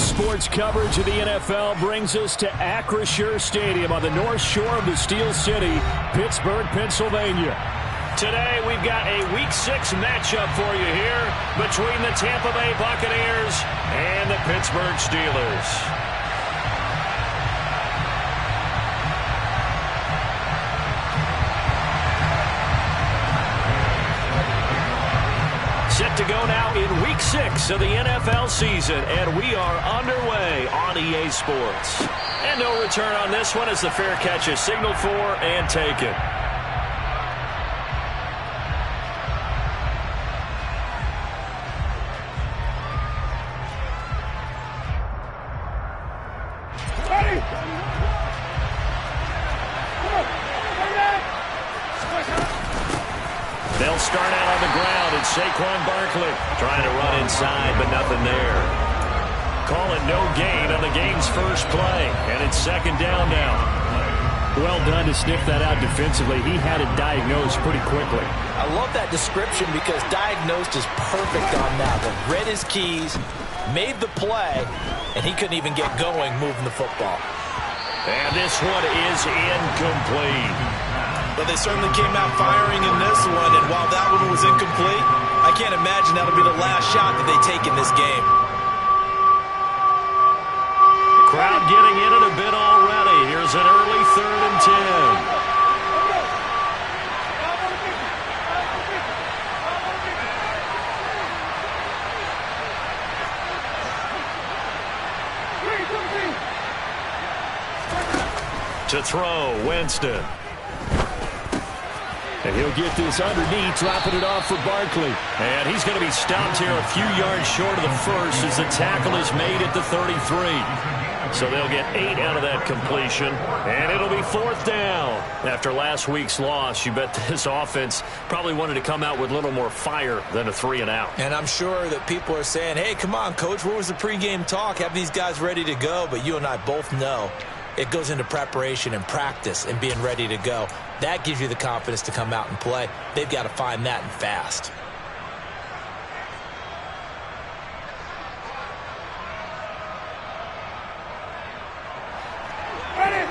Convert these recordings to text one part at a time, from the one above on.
Sports coverage of the NFL brings us to Acrisure Stadium on the north shore of the Steel City, Pittsburgh, Pennsylvania. Today, we've got a Week 6 matchup for you here between the Tampa Bay Buccaneers and the Pittsburgh Steelers. Set to go now in Week 6 of the NFL season, and we are underway on EA Sports. And no return on this one as the fair catch is signaled for and taken. They'll start out on the ground, and Saquon Barkley trying to run inside, but nothing there. Call it no gain on the game's first play, and it's second down now. Well done to sniff that out defensively. He had it diagnosed pretty quickly. I love that description because diagnosed is perfect on that one. Read his keys, made the play, and he couldn't even get going moving the football. And this one is incomplete. But they certainly came out firing in this one, and while that one was incomplete, I can't imagine that'll be the last shot that they take in this game. Crowd getting in it a bit already. Here's an early 3rd and 10. To throw, Winston. And he'll get this underneath, dropping it off for Barkley. And he's going to be stopped here a few yards short of the first as the tackle is made at the 33. So they'll get 8 out of that completion, and it'll be 4th down. After last week's loss, you bet this offense probably wanted to come out with a little more fire than a 3-and-out. And I'm sure that people are saying, hey, come on, Coach, where was the pregame talk? Have these guys ready to go? But you and I both know it goes into preparation and practice and being ready to go. That gives you the confidence to come out and play. They've got to find that and fast. Ready.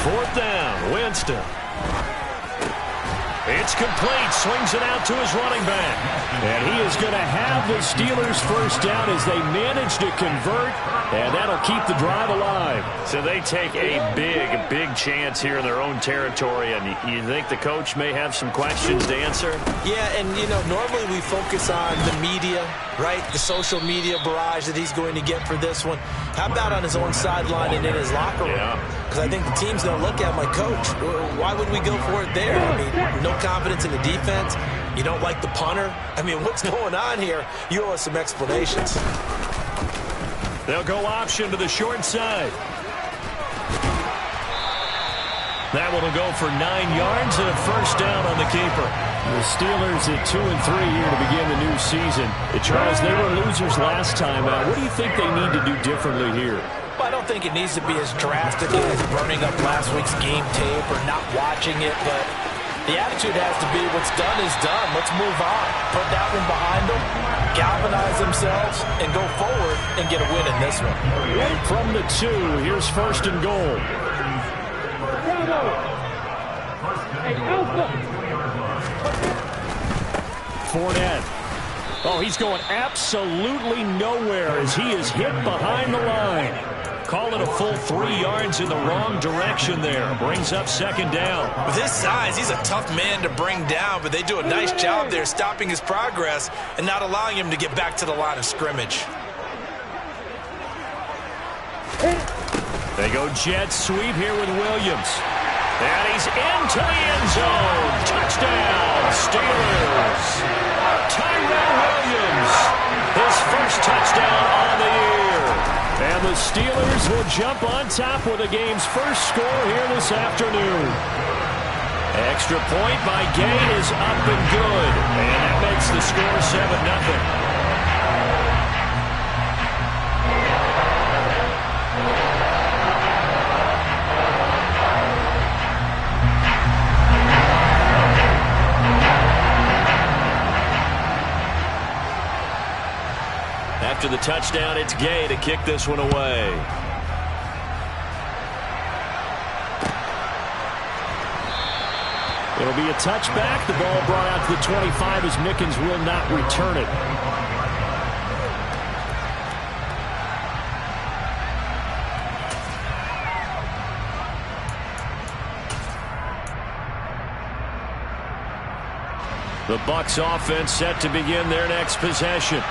4th down, Winston. It's complete, swings it out to his running back. And he is going to have the Steelers first down as they manage to convert, and that'll keep the drive alive. So they take a big chance here in their own territory, and you think the coach may have some questions to answer? Yeah, and, you know, normally we focus on the media, right, the social media barrage that he's going to get for this one. How about on his own sideline and in his locker room? Because I think the team's going to look at my coach. Why would we go for it there? I mean, no confidence in the defense. You don't like the punter? I mean, what's going on here? You owe us some explanations. They'll go option to the short side. That one will go for 9 yards and a first down on the keeper. The Steelers at 2-3 here to begin the new season. Charles, they were losers last time out. What do you think they need to do differently here? Well, I don't think it needs to be as drastic as burning up last week's game tape or not watching it, but the attitude has to be what's done is done. Let's move on. Put that one behind them, galvanize themselves, and go forward and get a win in this one. From the 2, here's 1st and goal. Fournette. Oh, he's going absolutely nowhere as he is hit behind the line. Call it a full 3 yards in the wrong direction there. Brings up 2nd down. With his size, he's a tough man to bring down, but they do a nice job there stopping his progress and not allowing him to get back to the line of scrimmage. They go jet sweep here with Williams. And he's into the end zone. Touchdown, Steelers. Tyrell Williams, his first touchdown on the year. And the Steelers will jump on top with the game's first score here this afternoon. Extra point by Gay is up and good. And that makes the score 7-0. after the touchdown, it's Gay to kick this one away. It'll be a touchback. The ball brought out to the 25 as Mickens will not return it. The Bucs offense set to begin their next possession.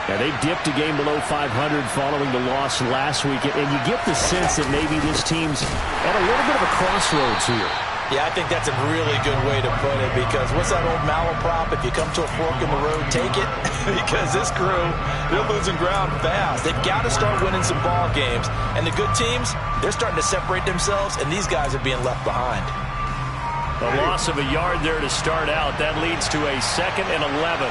Now, they dipped a game below 500 following the loss last week, and you get the sense that maybe this team's at a little bit of a crossroads here. Yeah, I think that's a really good way to put it, because what's that old malaprop? If you come to a fork in the road, take it. Because this crew, they're losing ground fast. They've got to start winning some ball games. And the good teams, they're starting to separate themselves, and these guys are being left behind. A loss of a yard there to start out. That leads to a 2nd and 11.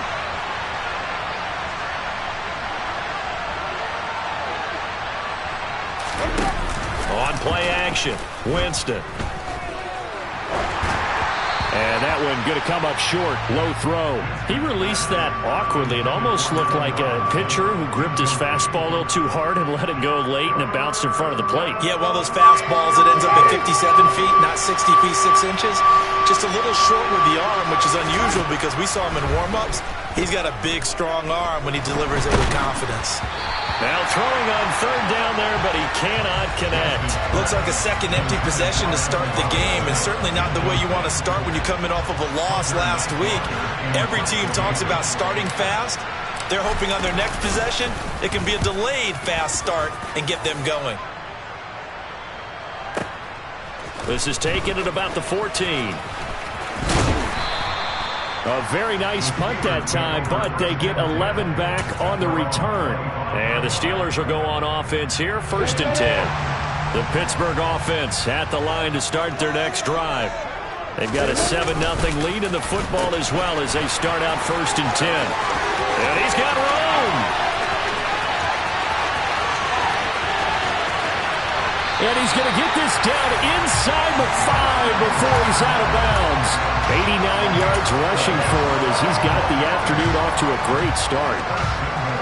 On play action, Winston. And that one going to come up short. Low throw. He released that awkwardly. It almost looked like a pitcher who gripped his fastball a little too hard and let it go late, and it bounced in front of the plate. Yeah, one of those fastballs that ends up at 57 feet, not 60 feet 6 inches. Just a little short with the arm, which is unusual because we saw him in warm-ups. He's got a big, strong arm when he delivers it with confidence. Now throwing on 3rd down there, but he cannot connect. Looks like a second empty possession to start the game, and certainly not the way you want to start when you're coming off of a loss last week. Every team talks about starting fast. They're hoping on their next possession, it can be a delayed fast start and get them going. This is taken at about the 14. A very nice punt that time, but they get 11 back on the return. And the Steelers will go on offense here, 1st and 10. The Pittsburgh offense at the line to start their next drive. They've got a 7-0 lead in the football as well as they start out 1st and 10. And he's got room. And he's going to get this down inside the 5 before he's out of bounds. 89 yards rushing for him as he's got the afternoon off to a great start.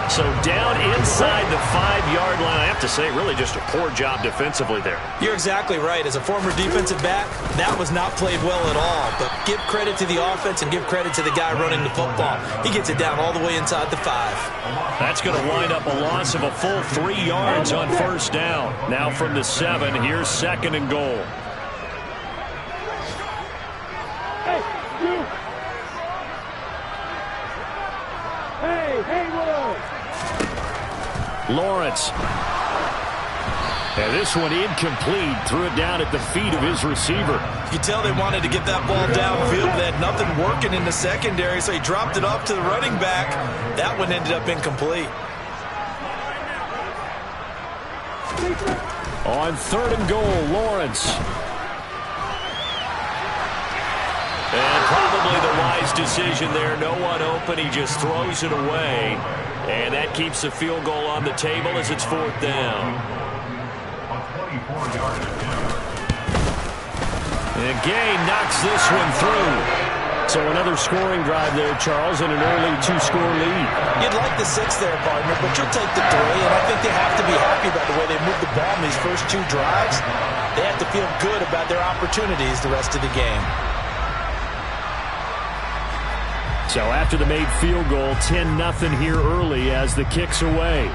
So down inside the 5-yard line. I have to say, really just a poor job defensively there. You're exactly right. As a former defensive back, that was not played well at all. But give credit to the offense and give credit to the guy running the football. He gets it down all the way inside the 5. That's going to wind up a loss of a full 3 yards on 1st down. Now from the 7, here's 2nd and goal. Lawrence. And this one incomplete. Threw it down at the feet of his receiver. You tell they wanted to get that ball downfield. They had nothing working in the secondary, so he dropped it off to the running back. That one ended up incomplete. On 3rd and goal, Lawrence. And probably the wise decision there. No one open. He just throws it away. And that keeps the field goal on the table as it's 4th down. And Gay knocks this one through. So another scoring drive there, Charles, and an early 2-score lead. You'd like the 6 there, partner, but you'll take the 3. And I think they have to be happy about the way they moved the ball in these first 2 drives. They have to feel good about their opportunities the rest of the game. So after the made field goal, 10-0 here early as the kick's away.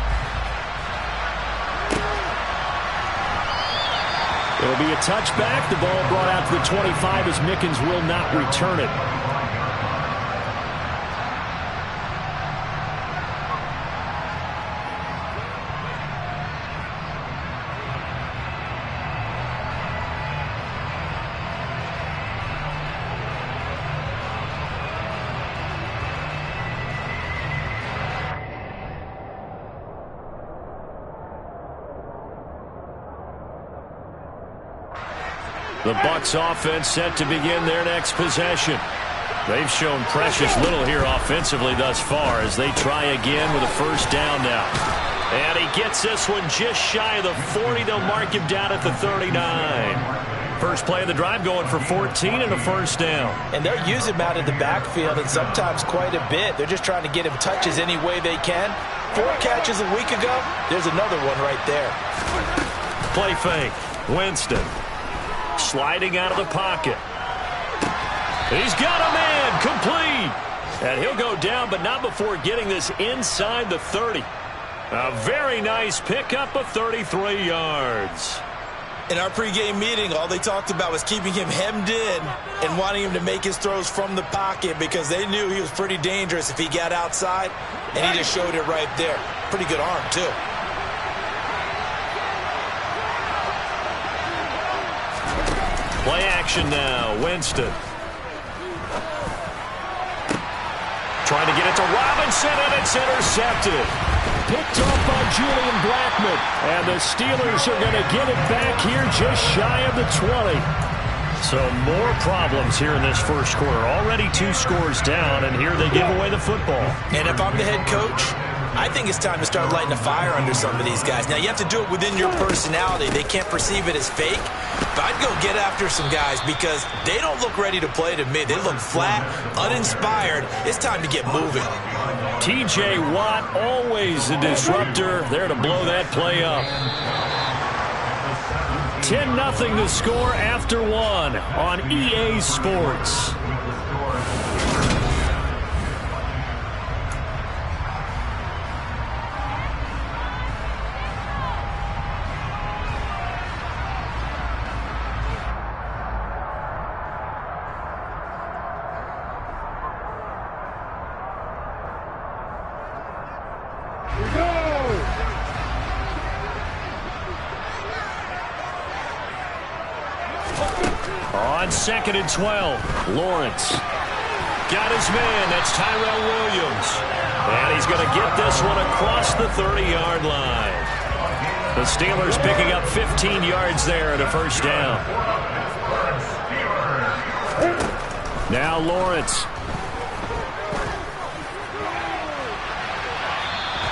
It'll be a touchback. The ball brought out to the 25 as Mickens will not return it. The Bucs offense set to begin their next possession. They've shown precious little here offensively thus far as they try again with a 1st down now. And he gets this one just shy of the 40. They'll mark him down at the 39. First play of the drive going for 14 and a first down. And they're using him out of the backfield, and sometimes quite a bit. They're just trying to get him touches any way they can. 4 catches a week ago. There's another one right there. Play fake. Winston sliding out of the pocket. He's got a man. Complete. And he'll go down, but not before getting this inside the 30. A very nice pickup of 33 yards. In our pregame meeting, all they talked about was keeping him hemmed in and wanting him to make his throws from the pocket because they knew he was pretty dangerous if he got outside, and he just showed it right there. Pretty good arm, too. Play action now. Winston. Trying to get it to Robinson, and it's intercepted. Picked off by Julian Blackmon. And the Steelers are going to get it back here just shy of the 20. So more problems here in this first quarter. Already 2 scores down, and here they give away the football. And if I'm the head coach, I think it's time to start lighting a fire under some of these guys. Now, you have to do it within your personality. They can't perceive it as fake. But I'd go get after some guys because they don't look ready to play to me. They look flat, uninspired. It's time to get moving. T.J. Watt, always a disruptor, there to blow that play up. 10-0 the score after 1 on EA Sports. On 2nd and 12, Lawrence got his man. That's Tyrell Williams. And he's going to get this one across the 30-yard line. The Steelers picking up 15 yards there at a first down. Now Lawrence.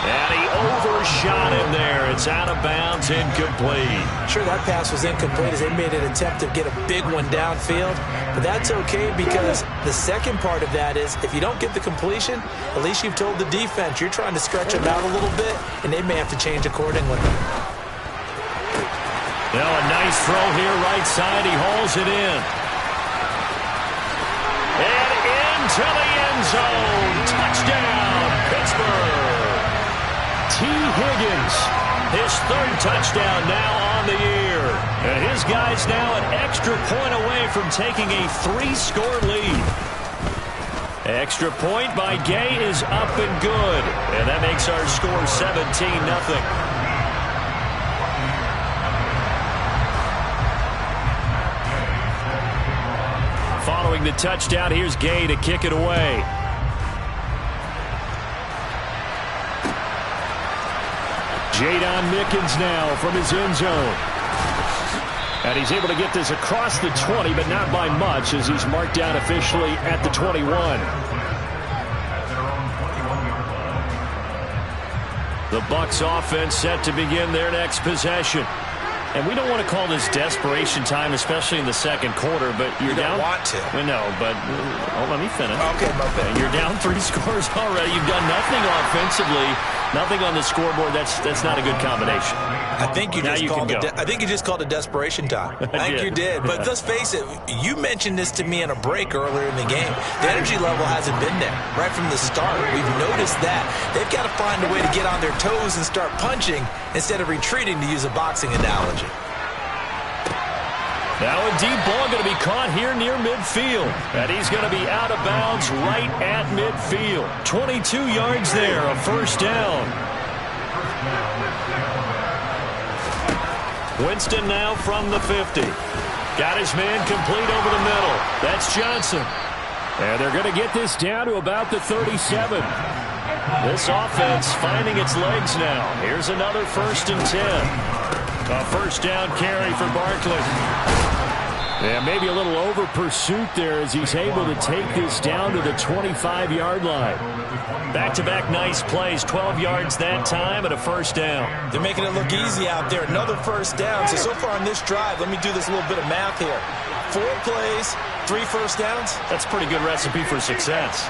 And he overshot him there. It's out of bounds, incomplete. Sure, that pass was incomplete as they made an attempt to get a big one downfield. But that's okay because the second part of that is if you don't get the completion, at least you've told the defense you're trying to stretch them out a little bit, and they may have to change accordingly. Now a nice throw here right side. He hauls it in. And into the end zone. Touchdown, Pittsburgh. T. Higgins, his 3rd touchdown now on the year. And his guys now an extra point away from taking a 3-score lead. Extra point by Gay is up and good. And that makes our score 17-0. Following the touchdown, here's Gay to kick it away. Jadon Mickens now from his end zone. And he's able to get this across the 20, but not by much as he's marked down officially at the 21. The Bucs offense set to begin their next possession. And we don't want to call this desperation time, especially in the second quarter, but you're down. You don't want to. We know, but let me finish. Okay, my bad. And you're down 3 scores already. You've done nothing offensively, nothing on the scoreboard. That's not a good combination. I think you just called it desperation time. I think you did. But let's face it, you mentioned this to me in a break earlier in the game. The energy level hasn't been there right from the start. We've noticed that. They've got to find a way to get on their toes and start punching instead of retreating, to use a boxing analogy. Now a deep ball going to be caught here near midfield. And he's going to be out of bounds right at midfield. 22 yards there, a first down. Winston now from the 50. Got his man complete over the middle. That's Johnson. And they're going to get this down to about the 37. This offense finding its legs now. Here's another 1st and 10. A first down carry for Barkley. Yeah, maybe a little over pursuit there as he's able to take this down to the 25-yard line. Back-to-back nice plays, 12 yards that time and a first down. They're making it look easy out there. Another first down. So far on this drive, let me do this little bit of math here. 4 plays, 3 first downs. That's a pretty good recipe for success.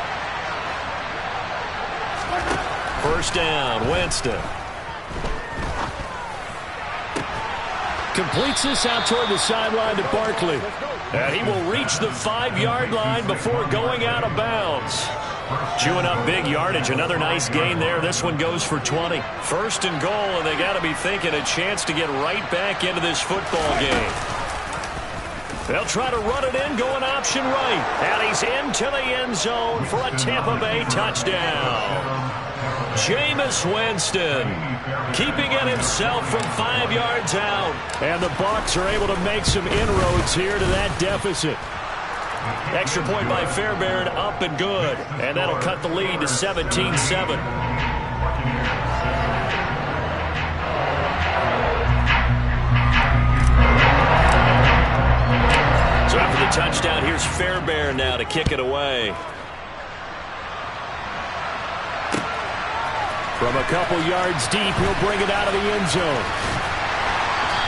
First down, Winston. Completes this out toward the sideline to Barkley. And he will reach the 5-yard line before going out of bounds. Chewing up big yardage. Another nice gain there. This one goes for 20. First and goal, and they got to be thinking a chance to get right back into this football game. They'll try to run it in, going option right. And he's into the end zone for a Tampa Bay touchdown. Jameis Winston keeping it himself from 5 yards out. And the Bucs are able to make some inroads here to that deficit. Extra point by Fairbairn, up and good. And that'll cut the lead to 17-7. So after the touchdown, here's Fairbairn now to kick it away. From a couple yards deep, he'll bring it out of the end zone.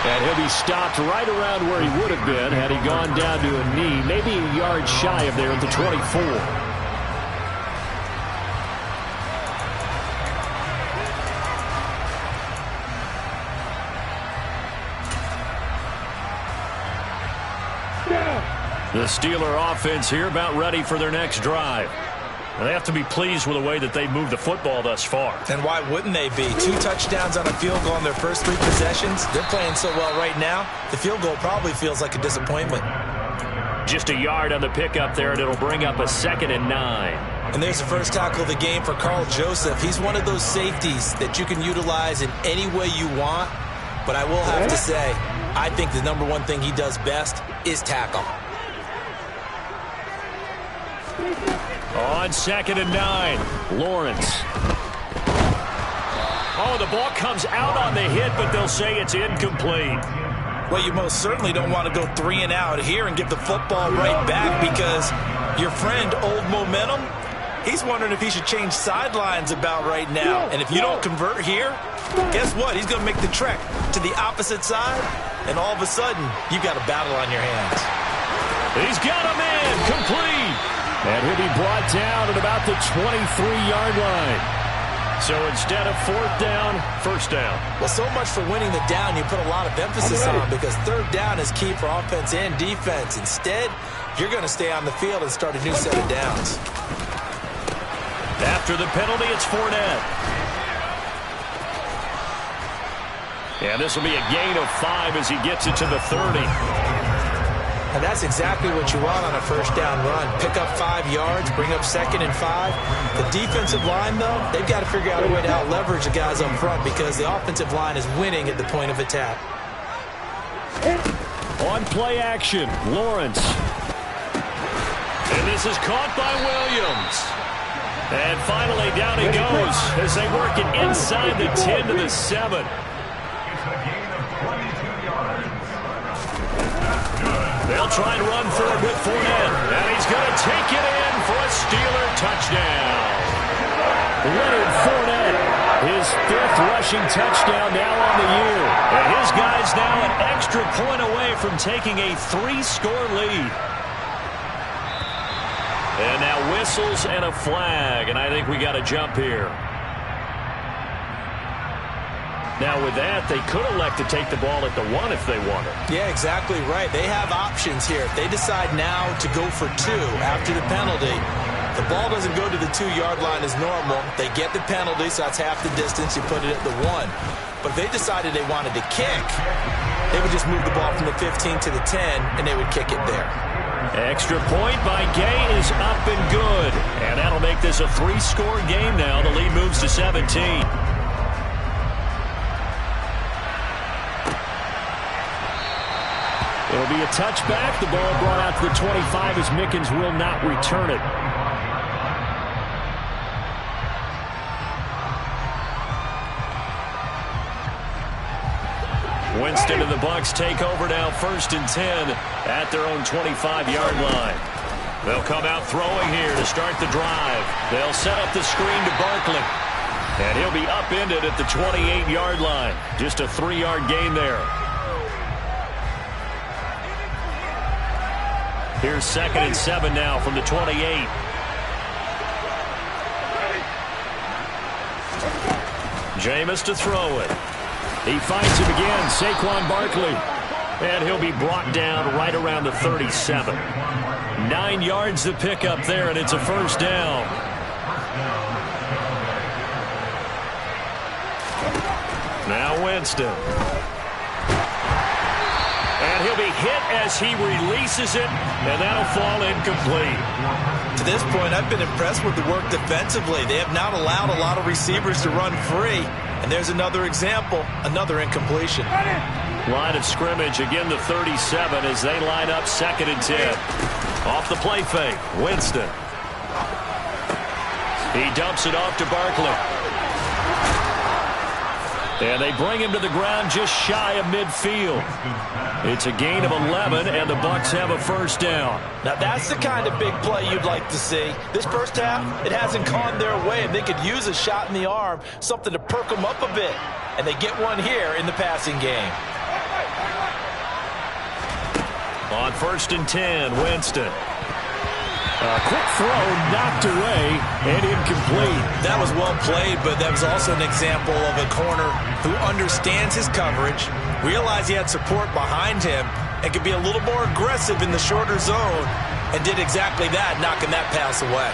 And he'll be stopped right around where he would have been had he gone down to a knee, maybe a yard shy of there at the 24. The Steeler offense here about ready for their next drive. They have to be pleased with the way that they've moved the football thus far. And why wouldn't they be? 2 touchdowns on a field goal in their first 3 possessions. They're playing so well right now, the field goal probably feels like a disappointment. Just a yard on the pickup there, and it'll bring up a 2nd and 9. And there's the first tackle of the game for Carl Joseph. He's one of those safeties that you can utilize in any way you want. But I will have to say, I think the number one thing he does best is tackle. On 2nd and 9, Lawrence. Oh, the ball comes out on the hit, but they'll say it's incomplete. Well, you most certainly don't want to go 3 and out here and give the football right back because your friend, Old Momentum, he's wondering if he should change sidelines about right now. And if you don't convert here, guess what? He's going to make the trek to the opposite side, and all of a sudden, you've got a battle on your hands. He's got a man, complete. And he'll be brought down at about the 23-yard line. So instead of 4th down, 1st down. Well, so much for winning the down you put a lot of emphasis on because 3rd down is key for offense and defense. Instead, you're going to stay on the field and start a new set of downs. After the penalty, it's Fournette. And this will be a gain of 5 as he gets it to the 30. And that's exactly what you want on a first down run. Pick up 5 yards, bring up 2nd and 5. The defensive line, though, they've got to figure out a way to out-leverage the guys up front because the offensive line is winning at the point of attack. On play action, Lawrence. And this is caught by Williams. And finally, down he goes as they work it inside the 10 to the 7. They'll try and run for it with Fournette. And he's going to take it in for a Steeler touchdown. Leonard Fournette, his 5th rushing touchdown now on the year. And his guy's now an extra point away from taking a 3-score lead. And now whistles and a flag. And I think we got to jump here. Now, with that, they could elect to take the ball at the 1 if they wanted. Yeah, exactly right. They have options here. If they decide now to go for 2 after the penalty, the ball doesn't go to the 2-yard line as normal. They get the penalty, so that's half the distance. You put it at the 1. But if they decided they wanted to kick, they would just move the ball from the 15 to the 10, and they would kick it there. Extra point by Gay is up and good. And that'll make this a 3-score game now. The lead moves to 17. It'll be a touchback. The ball brought out to the 25 as Mickens will not return it. Winston and the Bucs take over now, 1st and 10 at their own 25-yard line. They'll come out throwing here to start the drive. They'll set up the screen to Barkley. And he'll be upended at the 28-yard line. Just a 3-yard gain there. Here's 2nd and 7 now from the 28. Jameis to throw it. He finds him again, Saquon Barkley. And he'll be brought down right around the 37. 9 yards to pick up there, and it's a 1st down. Now Winston. And he'll be hit as he releases it, and that'll fall incomplete. To this point, I've been impressed with the work defensively. They have not allowed a lot of receivers to run free. And there's another example, another incompletion. Line of scrimmage, again the 37 as they line up 2nd and 10. Off the play fake, Winston. He dumps it off to Barkley. And they bring him to the ground just shy of midfield. It's a gain of 11, and the Bucs have a 1st down. Now that's the kind of big play you'd like to see. This first half, it hasn't gone their way, and they could use a shot in the arm, something to perk them up a bit. And they get one here in the passing game. On 1st and 10, Winston. A quick throw knocked away and incomplete. That was well played, but that was also an example of a corner who understands his coverage, realized he had support behind him, and could be a little more aggressive in the shorter zone, and did exactly that, knocking that pass away.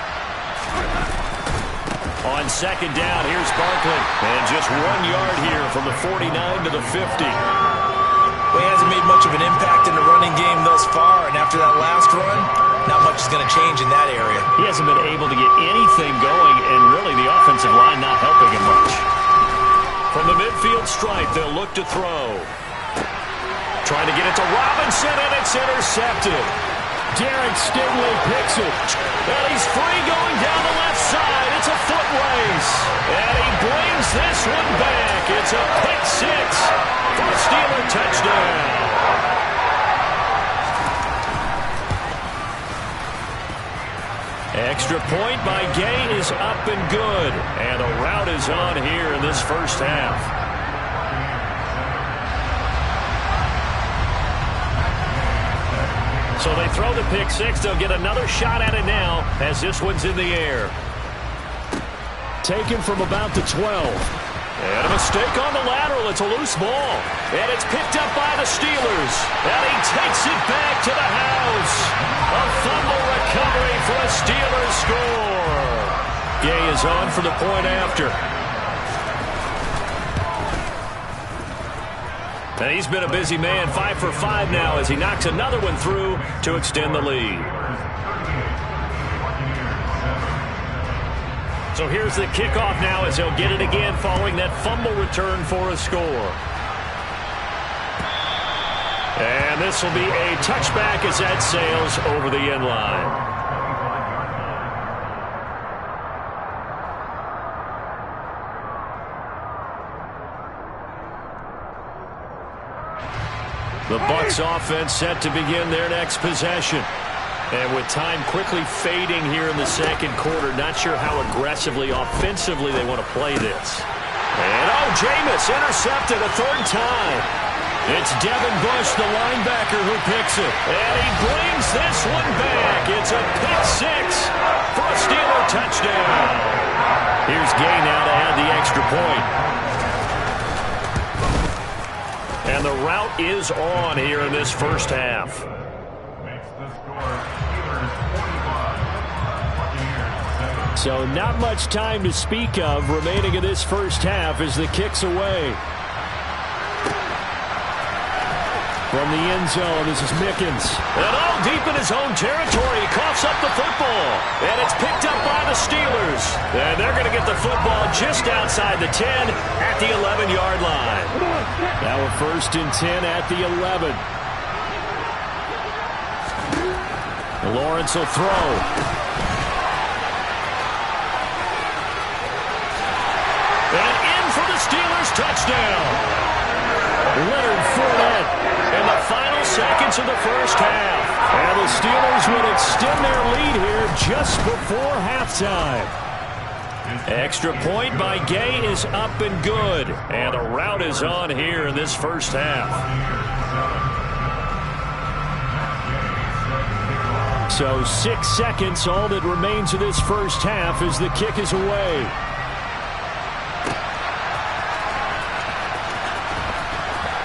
On 2nd down, here's Barkley. And just 1 yard here from the 49 to the 50. Well, he hasn't made much of an impact in the running game thus far, and after that last run, not much is going to change in that area. He hasn't been able to get anything going, and really the offensive line not helping him much. From the midfield stripe, they'll look to throw. Trying to get it to Robinson, and it's intercepted. Derek Stingley picks it. And he's free going down the left side. It's a foot race. And he brings this one back. It's a pick 6 for a Steeler touchdown. Extra point by Gay is up and good. And a rout is on here in this first half. So they throw the pick 6. They'll get another shot at it now as this one's in the air. Taken from about the 12. And a mistake on the lateral. It's a loose ball. And it's picked up by the Steelers. And he takes it back to the house. A fumble recovery for a Steelers score. Gay is on for the point after. And he's been a busy man, 5 for 5 now as he knocks another one through to extend the lead. So here's the kickoff now as he'll get it again following that fumble return for a score. And this will be a touchback as that sails over the end line. The Bucs offense set to begin their next possession. And with time quickly fading here in the second quarter, not sure how aggressively, offensively they want to play this. And Jameis intercepted a 3rd time. It's Devin Bush, the linebacker, who picks it. And he brings this one back. It's a pick 6 for a Steeler touchdown. Here's Gay now to add the extra point. And the rout is on here in this first half. So not much time to speak of remaining in this first half as the kick's away. From the end zone, this is Mickens. And all deep in his own territory, he coughs up the football. And it's picked up by the Steelers. And they're going to get the football just outside the 10 at the 11-yard line. Now a 1st and 10 at the 11. Lawrence will throw. And in for the Steelers touchdown. Leonard Fournette seconds of the first half. And the Steelers would extend their lead here just before halftime. Extra point by Gay is up and good. And a rout is on here in this first half. So 6 seconds, all that remains of this first half as the kick is away.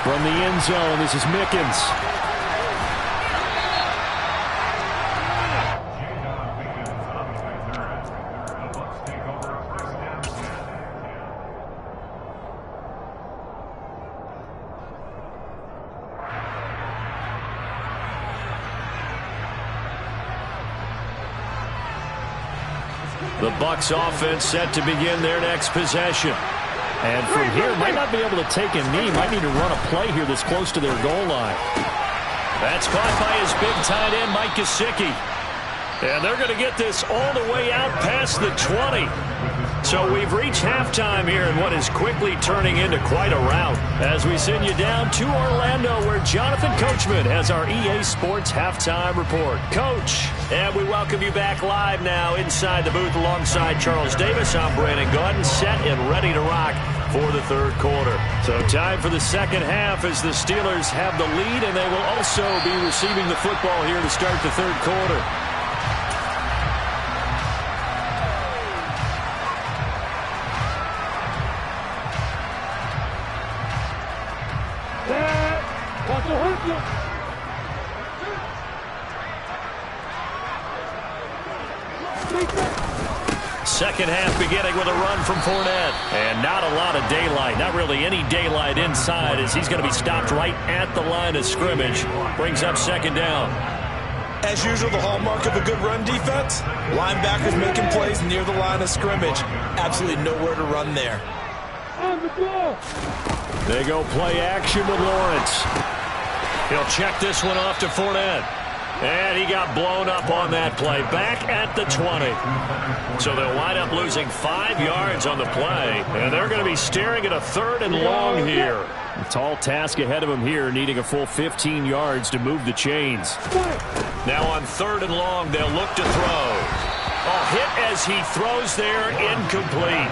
From the end zone, this is Mickens. The Bucs offense set to begin their next possession. And from here, might not be able to take a knee. Might need to run a play here that's close to their goal line. That's caught by his big tight end, Mike Gesicki. And they're going to get this all the way out past the 20. So we've reached halftime here in what is quickly turning into quite a rout as we send you down to Orlando where Jonathan Coachman has our EA Sports Halftime Report. Coach, and we welcome you back live now inside the booth alongside Charles Davis. I'm Brandon Gaudin, set and ready to rock for the third quarter. So time for the second half as the Steelers have the lead, and they will also be receiving the football here to start the third quarter. Second half beginning with a run from Fournette. And not a lot of daylight. Not really any daylight inside as he's going to be stopped right at the line of scrimmage. Brings up second down. As usual, the hallmark of a good run defense, linebackers making plays near the line of scrimmage. Absolutely nowhere to run there. They go play action with Lawrence. He'll check this one off to Fournette. And he got blown up on that play. Back at the 20. So they'll wind up losing 5 yards on the play. And they're going to be staring at a third and long here. A tall task ahead of them here, needing a full 15 yards to move the chains. Now on third and long, they'll look to throw. Hit as he throws there, incomplete.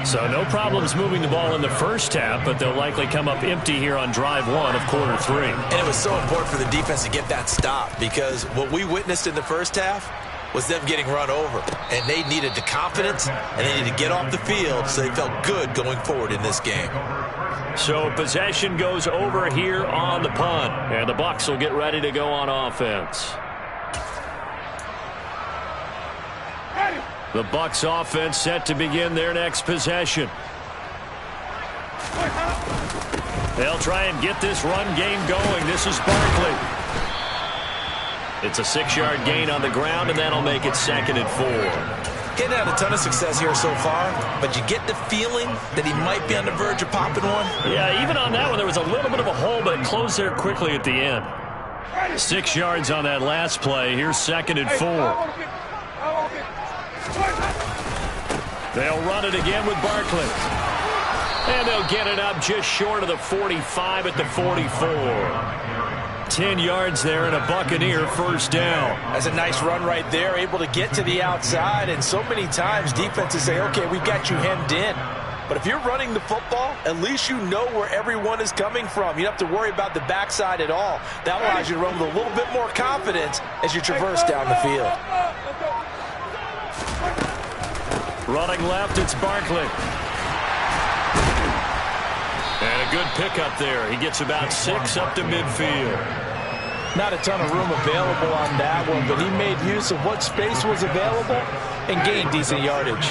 So no problems moving the ball in the first half, but they'll likely come up empty here on drive one of quarter three. And it was so important for the defense to get that stop because what we witnessed in the first half was them getting run over. And they needed the confidence, and they needed to get off the field so they felt good going forward in this game. So possession goes over here on the punt, and the Bucs will get ready to go on offense. The Bucs offense set to begin their next possession. They'll try and get this run game going. This is Barkley. It's a 6-yard gain on the ground, and that'll make it 2nd and 4. Getting had a ton of success here so far, but you get the feeling that he might be on the verge of popping one. Yeah, even on that one, there was a little bit of a hole, but it closed there quickly at the end. 6 yards on that last play. Here's 2nd and 4. They'll run it again with Barkley. And they'll get it up just short of the 45 at the 44. 10 yards there and a Buccaneer first down. That's a nice run right there, able to get to the outside. And so many times defenses say, okay, we've got you hemmed in. But if you're running the football, at least you know where everyone is coming from. You don't have to worry about the backside at all. That allows you to run with a little bit more confidence as you traverse down the field. Running left, it's Barkley. And a good pickup there. He gets about 6 up to midfield. Not a ton of room available on that one, but he made use of what space was available and gained decent yardage.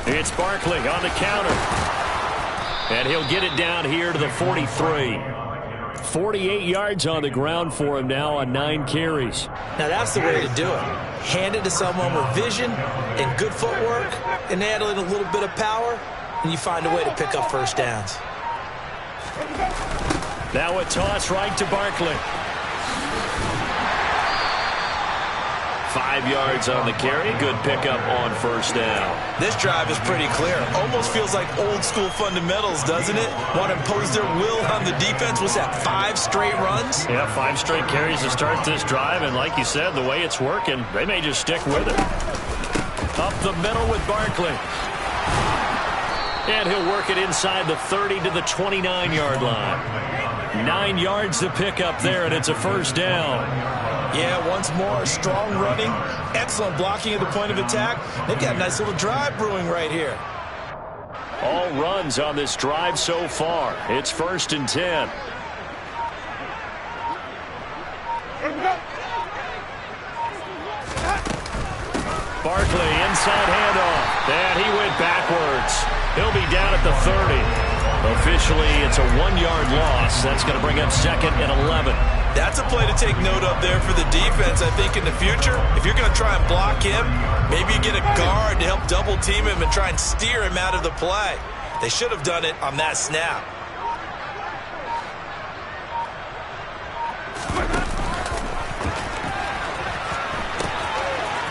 It's Barkley on the counter. And he'll get it down here to the 43. 48 yards on the ground for him now on 9 carries. Now that's the way to do it. Hand it to someone with vision and good footwork and add in a little bit of power, and you find a way to pick up first downs. Now a toss right to Barkley. 5 yards on the carry. Good pickup on first down. This drive is pretty clear. Almost feels like old school fundamentals, doesn't it? Want to impose their will on the defense. Was that 5 straight runs? Yeah, 5 straight carries to start this drive. And like you said, the way it's working, they may just stick with it. Up the middle with Barkley. And he'll work it inside the 30 to the 29-yard line. 9 yards to pick up there, and it's a first down. Yeah, once more, strong running, excellent blocking at the point of attack. They've got a nice little drive brewing right here. All runs on this drive so far. It's 1st and 10. Barkley, inside handoff, and he went backwards. He'll be down at the 30. Officially, it's a 1-yard loss. That's going to bring up 2nd and 11. That's a play to take note of there for the defense, I think, in the future. If you're going to try and block him, maybe you get a guard to help double-team him and try and steer him out of the play. They should have done it on that snap.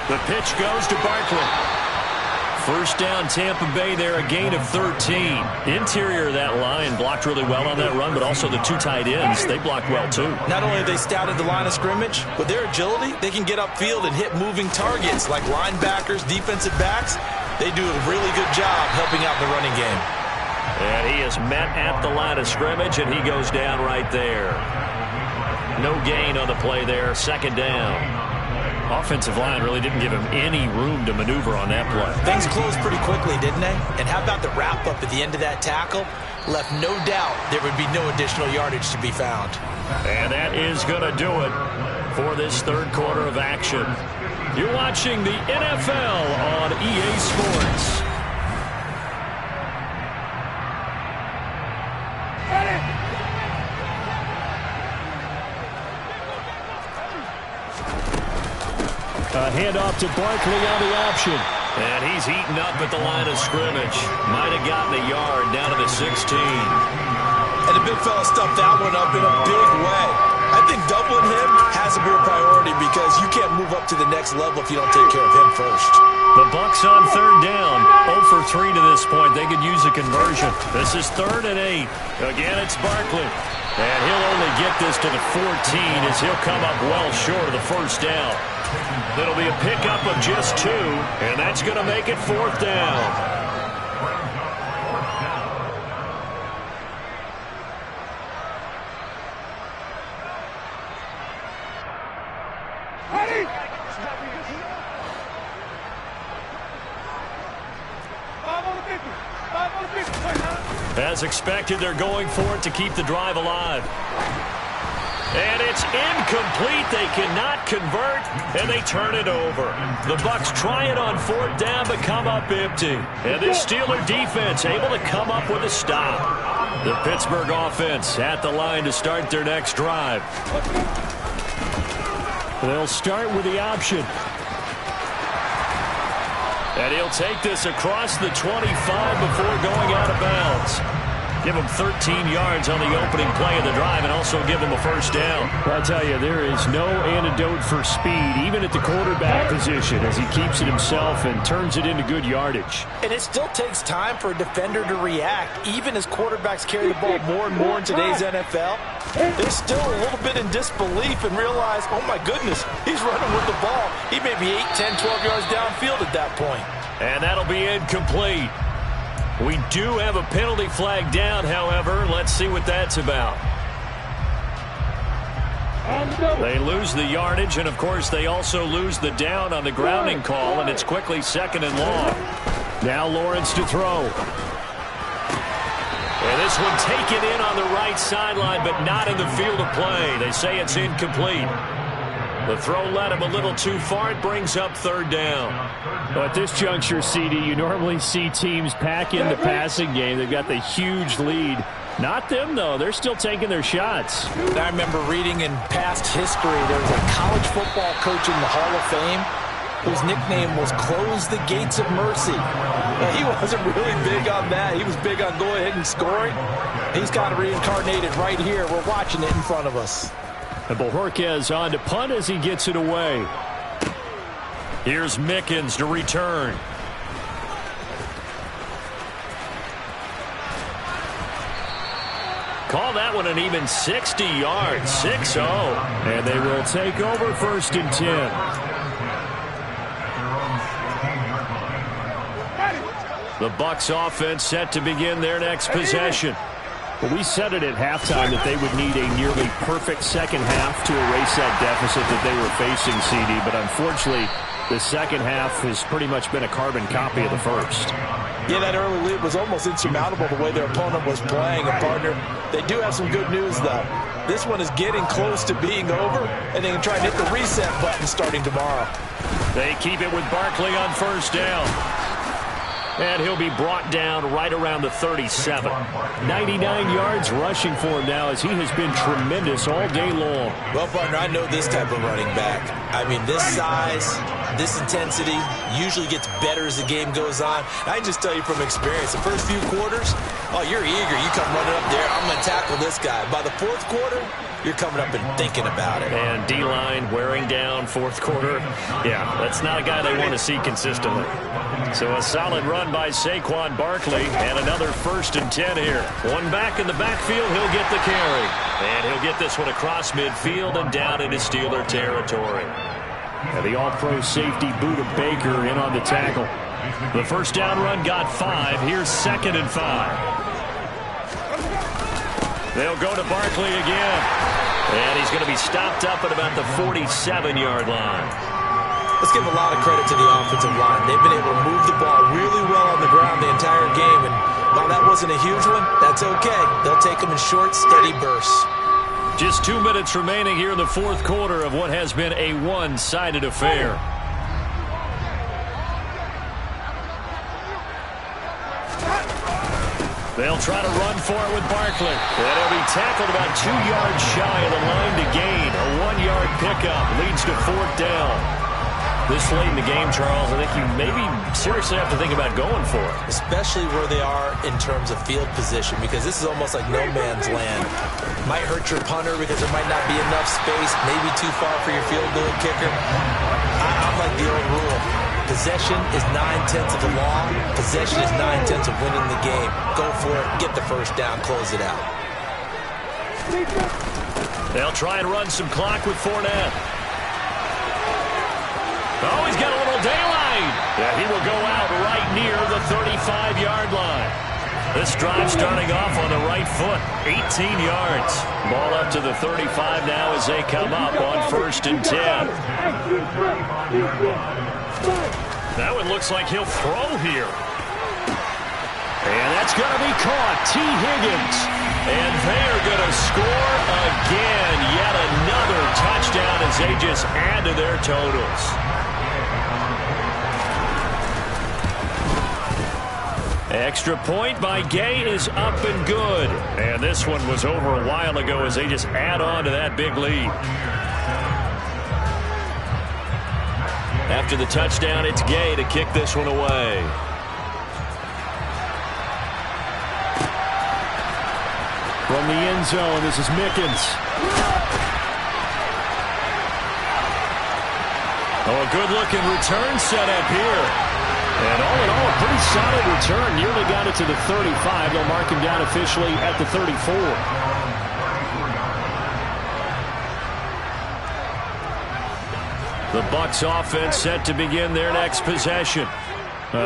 The pitch goes to Barkley. First down, Tampa Bay there, a gain of 13. Interior of that line blocked really well on that run, but also the 2 tight ends, they blocked well too. Not only have they scouted the line of scrimmage, with their agility, they can get upfield and hit moving targets like linebackers, defensive backs. They do a really good job helping out the running game. And he is met at the line of scrimmage, and he goes down right there. No gain on the play there, 2nd down. Offensive line really didn't give him any room to maneuver on that play. Things closed pretty quickly, didn't they? And how about the wrap-up at the end of that tackle? Left no doubt there would be no additional yardage to be found. And that is going to do it for this 3rd quarter of action. You're watching the NFL on EA Sports. A handoff to Barkley on the option. And he's eaten up at the line of scrimmage. Might have gotten a yard down to the 16. And the big fella stuffed that one up in a big way. I think doubling him has to be a priority because you can't move up to the next level if you don't take care of him first. The Bucs on 3rd down. 0 for 3 to this point. They could use a conversion. This is 3rd and 8. Again, it's Barkley. And he'll only get this to the 14 as he'll come up well short of the first down. It'll be a pickup of just 2, and that's going to make it 4th down. As expected, they're going for it to keep the drive alive. And it's incomplete. They cannot convert, and they turn it over. The Bucs try it on 4th down, but come up empty. And this Steeler defense able to come up with a stop. The Pittsburgh offense at the line to start their next drive. They'll start with the option. And he'll take this across the 25 before going out of bounds. Give him 13 yards on the opening play of the drive and also give him a first down. Well, I tell you, there is no antidote for speed, even at the quarterback position, as he keeps it himself and turns it into good yardage. And it still takes time for a defender to react, even as quarterbacks carry the ball more and more in today's NFL. They're still a little bit in disbelief and realize, oh my goodness, he's running with the ball. He may be 8, 10, 12 yards downfield at that point. And that'll be incomplete. We do have a penalty flag down, however. Let's see what that's about. They lose the yardage, and, of course, they also lose the down on the grounding call, and it's quickly 2nd and long. Now Lawrence to throw. And this one taken in on the right sideline, but not in the field of play. They say it's incomplete. The throw led him a little too far. It brings up 3rd down. Well, at this juncture, CD, you normally see teams pack in the passing game. They've got the huge lead. Not them, though. They're still taking their shots. I remember reading in past history, there was a college football coach in the Hall of Fame whose nickname was Close the Gates of Mercy. Well, he wasn't really big on that. He was big on go ahead and scoring. He's kind of reincarnated right here. We're watching it in front of us. And Bojorquez on to punt as he gets it away. Here's Mickens to return. Call that one an even 60 yards, 6-0. And they will take over 1st and 10. The Bucs offense set to begin their next possession. Well, we said it at halftime that they would need a nearly perfect second half to erase that deficit that they were facing, CD. But unfortunately, the second half has pretty much been a carbon copy of the first. Yeah, that early lead was almost insurmountable the way their opponent was playing. And, partner, they do have some good news, though. This one is getting close to being over, and they can try and hit the reset button starting tomorrow. They keep it with Barkley on 1st down. And he'll be brought down right around the 37. 99 yards rushing for him now as he has been tremendous all day long. Well, partner, I know this type of running back. I mean, this size, this intensity usually gets better as the game goes on. I can just tell you from experience, the first few quarters, oh, you're eager. You come running up there, I'm going to tackle this guy. By the 4th quarter, you're coming up and thinking about it. And D-line wearing down 4th quarter. Yeah, that's not a guy they want to see consistently. So a solid run by Saquon Barkley and another 1st and 10 here. One back in the backfield, he'll get the carry. And he'll get this one across midfield and down into Steeler territory. And the all-pro safety Budda Baker in on the tackle. The 1st down run got 5. Here's 2nd and 5. They'll go to Barkley again. And he's going to be stopped up at about the 47-yard line. Let's give a lot of credit to the offensive line. They've been able to move the ball really well on the ground the entire game. And while that wasn't a huge one, that's okay. They'll take them in short, steady bursts. Just 2 minutes remaining here in the 4th quarter of what has been a one-sided affair. They'll try to run for it with Barkley. And he'll be tackled about 2 yards shy of the line to gain. A 1-yard pickup leads to 4th down. This late in the game, Charles, I think you maybe seriously have to think about going for it. Especially where they are in terms of field position, because this is almost like no man's land. Might hurt your punter because there might not be enough space, maybe too far for your field goal kicker. I'm like the old rule. Possession is 9/10 of the law. Possession is 9/10 of winning the game. Go for it, get the 1st down, close it out. They'll try and run some clock with Fournette. Oh, he's got a little daylight. Yeah, he will go out right near the 35-yard line. This drive starting off on the right foot, 18 yards. Ball up to the 35 now as they come up on 1st and 10. That one looks like he'll throw here. And that's going to be caught. T. Higgins. And they're going to score again. Yet another touchdown as they just add to their totals. Extra point by Gay is up and good. And this one was over a while ago as they just add on to that big lead. After the touchdown, it's Gay to kick this one away. From the end zone, this is Mickens. Oh, a good-looking return set up here. And all in all, a pretty solid return. Nearly got it to the 35. They'll mark him down officially at the 34. The Bucs offense set to begin their next possession.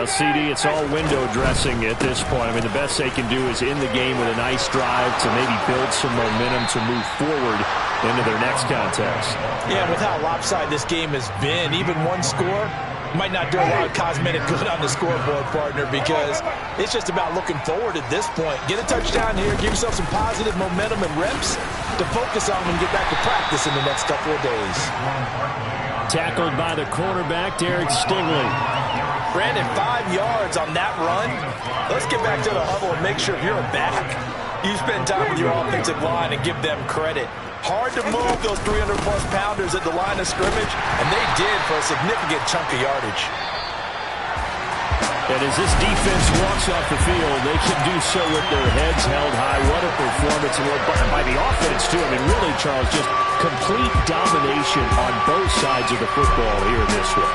CD, it's all window dressing at this point. I mean, the best they can do is in the game with a nice drive to maybe build some momentum to move forward into their next contest. Yeah, with how lopsided this game has been, even one score might not do a lot of cosmetic good on the scoreboard, partner, because it's just about looking forward at this point. Get a touchdown here, give yourself some positive momentum and reps to focus on and get back to practice in the next couple of days. Tackled by the cornerback, Derek Stingley. Brandon, 5 yards on that run. Let's get back to the huddle and make sure if you're a back, you spend time with your offensive line and give them credit. Hard to move those 300-plus pounders at the line of scrimmage, and they did for a significant chunk of yardage. And as this defense walks off the field, they can do so with their heads held high. What a performance by the offense, too. I mean, really, Charles, just complete domination on both sides of the football here in this one.